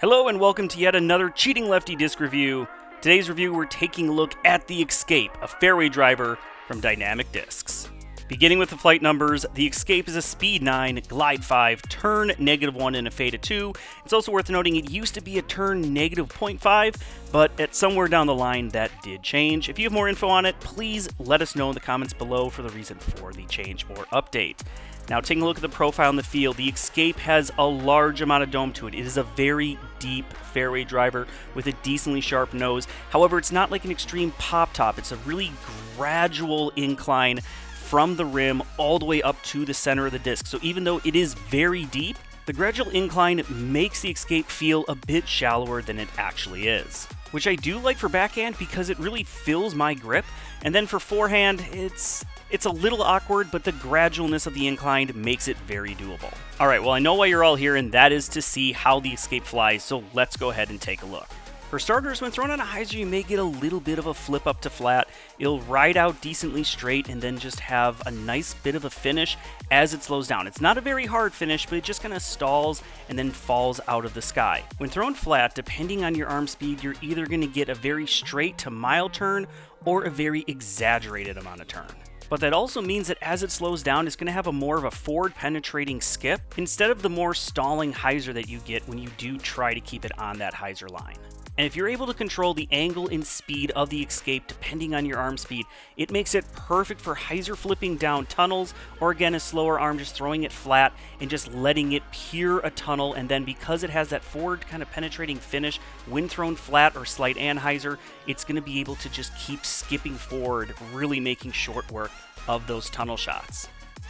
Hello and welcome to yet another Cheating Lefty disc review. Today's review, we're taking a look at the Escape, a fairway driver from Dynamic Discs. Beginning with the flight numbers, the Escape is a speed 9, glide 5, turn -1, and a fade of 2. It's also worth noting it used to be a turn -0.5, but at somewhere down the line that did change. If you have more info on it, please let us know in the comments below for the reason for the change or update. Now, taking a look at the profile in the field, the Escape has a large amount of dome to it. It is a very deep fairway driver with a decently sharp nose. However, it's not like an extreme pop top. It's a really gradual incline from the rim all the way up to the center of the disc. So even though it is very deep, the gradual incline makes the Escape feel a bit shallower than it actually is, which I do like for backhand because it really fills my grip. And then for forehand, it's a little awkward, but the gradualness of the incline makes it very doable. All right, well, I know why you're all here, and that is to see how the Escape flies, so let's go ahead and take a look. For starters, when thrown on a hyzer, you may get a little bit of a flip up to flat. It'll ride out decently straight and then just have a nice bit of a finish as it slows down. It's not a very hard finish, but it just kind of stalls and then falls out of the sky. When thrown flat, depending on your arm speed, you're either going to get a very straight to mild turn or a very exaggerated amount of turn. But that also means that as it slows down, it's going to have a more of a forward penetrating skip instead of the more stalling hyzer that you get when you do try to keep it on that hyzer line. And if you're able to control the angle and speed of the Escape depending on your arm speed, it makes it perfect for hyzer flipping down tunnels, or again a slower arm just throwing it flat and just letting it peer a tunnel. And then because it has that forward kind of penetrating finish when thrown flat or slight anhyzer, it's going to be able to just keep skipping forward, really making short work of those tunnel shots.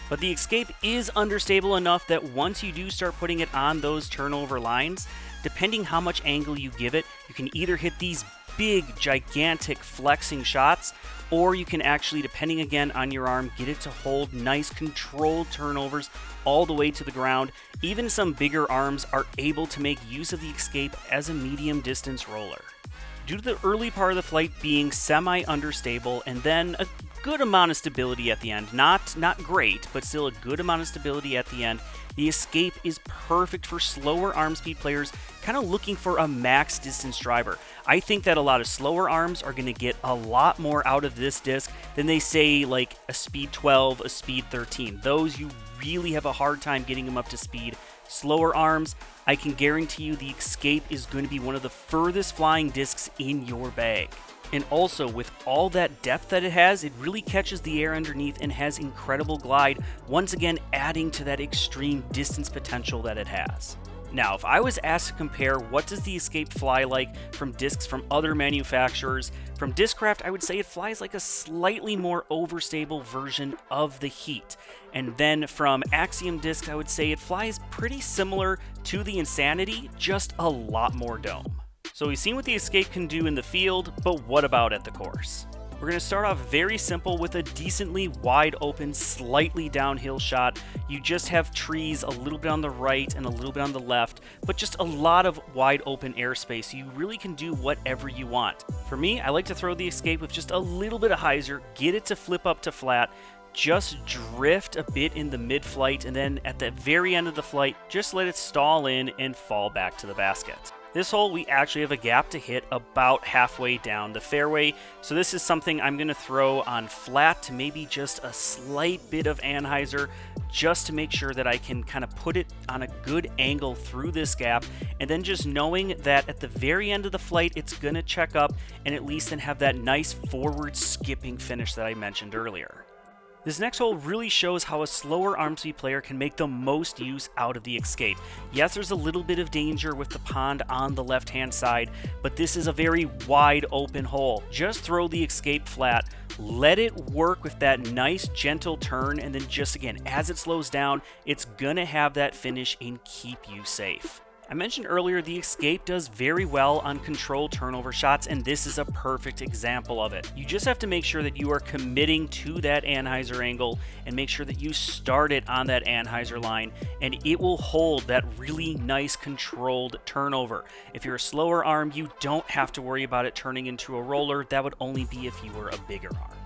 But the Escape is understable enough that once you do start putting it on those turnover lines, depending how much angle you give it, you can either hit these big, gigantic flexing shots, or you can actually, depending again on your arm, get it to hold nice controlled turnovers all the way to the ground. Even some bigger arms are able to make use of the Escape as a medium distance roller. Due to the early part of the flight being semi-understable and then a good amount of stability at the end, not great, but still a good amount of stability at the end, the Escape is perfect for slower arm speed players kind of looking for a max distance driver. I think that a lot of slower arms are going to get a lot more out of this disc than they say like a speed 12, a speed 13. Those you really have a hard time getting them up to speed. Slower arms, I can guarantee you the Escape is going to be one of the furthest flying discs in your bag. And also, with all that depth that it has, it really catches the air underneath and has incredible glide, once again adding to that extreme distance potential that it has. Now, if I was asked to compare what does the Escape fly like from discs from other manufacturers, from Discraft, I would say it flies like a slightly more overstable version of the Heat. And then from Axiom Discs, I would say it flies pretty similar to the Insanity, just a lot more dome. So we've seen what the Escape can do in the field, but what about at the course? We're going to start off very simple with a decently wide open, slightly downhill shot. You just have trees a little bit on the right and a little bit on the left, but just a lot of wide open airspace, so you really can do whatever you want. For me, I like to throw the Escape with just a little bit of hyzer, get it to flip up to flat, just drift a bit in the mid-flight, and then at the very end of the flight, just let it stall in and fall back to the basket. This hole, we actually have a gap to hit about halfway down the fairway, so this is something I'm going to throw on flat to maybe just a slight bit of anhyzer, just to make sure that I can kind of put it on a good angle through this gap, and then just knowing that at the very end of the flight, it's going to check up and at least then have that nice forward skipping finish that I mentioned earlier. This next hole really shows how a slower arm speed player can make the most use out of the Escape. Yes, there's a little bit of danger with the pond on the left-hand side, but this is a very wide open hole. Just throw the Escape flat, let it work with that nice gentle turn, and then just again, as it slows down, it's gonna have that finish and keep you safe. I mentioned earlier the Escape does very well on controlled turnover shots, and this is a perfect example of it. You just have to make sure that you are committing to that anhyzer angle and make sure that you start it on that anhyzer line, and it will hold that really nice controlled turnover. If you're a slower arm, you don't have to worry about it turning into a roller. That would only be if you were a bigger arm.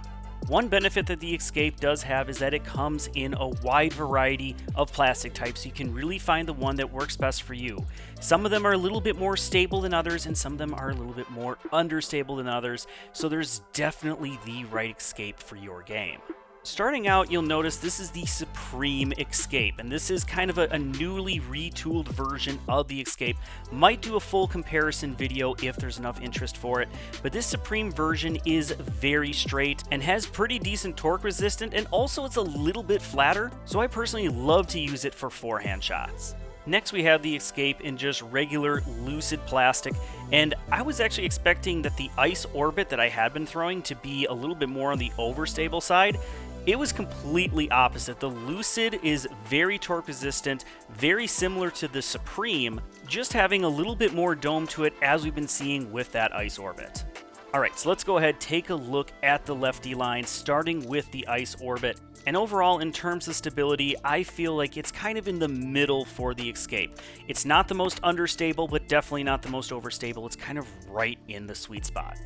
One benefit that the Escape does have is that it comes in a wide variety of plastic types, so you can really find the one that works best for you. Some of them are a little bit more stable than others, and some of them are a little bit more understable than others, so there's definitely the right Escape for your game. Starting out, you'll notice this is the Supreme Escape, and this is kind of a newly retooled version of the Escape. Might do a full comparison video if there's enough interest for it, but this Supreme version is very straight and has pretty decent torque resistance, and also it's a little bit flatter, so I personally love to use it for forehand shots. Next we have the Escape in just regular lucid plastic, and I was actually expecting that the Ice Orbit that I had been throwing to be a little bit more on the overstable side. It was completely opposite. The Lucid is very torque resistant, very similar to the Supreme, just having a little bit more dome to it as we've been seeing with that Ice Orbit. Alright, so let's go ahead and take a look at the Lefty Lines, starting with the Ice Orbit. And overall, in terms of stability, I feel like it's kind of in the middle for the Escape. It's not the most understable, but definitely not the most overstable. It's kind of right in the sweet spot.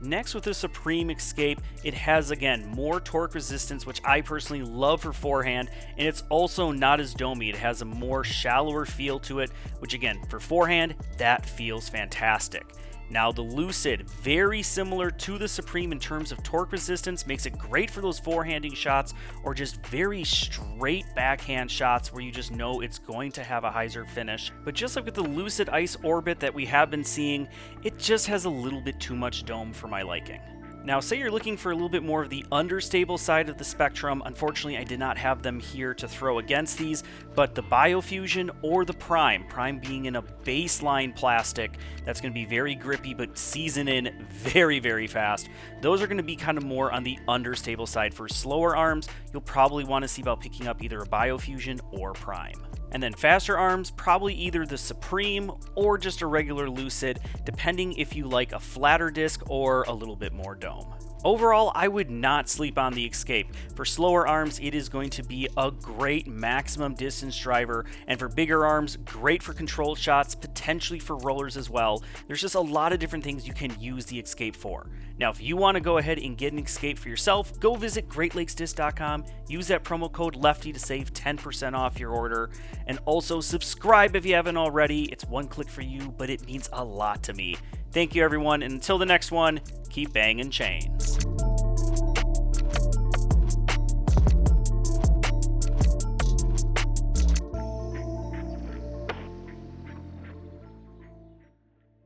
Next, with the Supreme Escape, it has, again, more torque resistance, which I personally love for forehand, and it's also not as domey. It has a more shallower feel to it, which again, for forehand, that feels fantastic. Now the Lucid, very similar to the Supreme in terms of torque resistance, makes it great for those forehanding shots or just very straight backhand shots where you just know it's going to have a hyzer finish. But just like with the Lucid Ice Orbit that we have been seeing, it just has a little bit too much dome for my liking. Now, say you're looking for a little bit more of the understable side of the spectrum. Unfortunately, I did not have them here to throw against these, but the Biofusion or the Prime being in a baseline plastic that's going to be very grippy but season in very, very fast. Those are going to be kind of more on the understable side. For slower arms, you'll probably want to see about picking up either a Biofusion or Prime. And then faster arms, probably either the Supreme or just a regular Lucid, depending if you like a flatter disc or a little bit more dome. Overall, I would not sleep on the Escape. For slower arms, it is going to be a great maximum distance driver, and for bigger arms, great for controlled shots, potentially for rollers as well. There's just a lot of different things you can use the Escape for. Now, if you want to go ahead and get an Escape for yourself, go visit GreatLakesDisc.com, use that promo code LEFTY to save 10% off your order, and also subscribe if you haven't already. It's one click for you, but it means a lot to me. Thank you, everyone, and until the next one, keep banging chains.